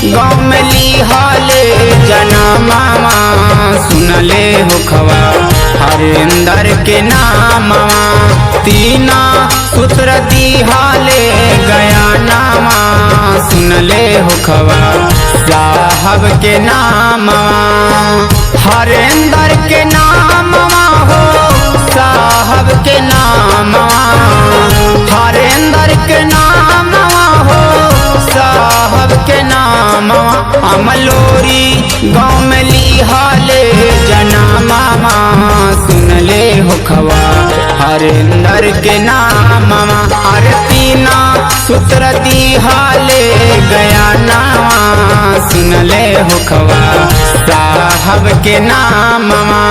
गाँव में लिहाले जनमावा सुनले होखवा हरेंद्र के नामवा तीना सूत्र दिहाले गया नामा सुनले होखवा साहब के नामवा हरेंद्र के नामवा हो साहब के नामवा हरेंद्र के नामवा हो साहब के नामवा अमलोरी गाँव में लिहाले जनमावा सुनले होखवा हरेंद्र के नामवा तीना सूत्र दिहाले गया नामा सुनले होखवा साहब के नामवा।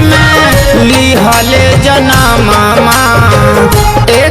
में लिहाले जनमावा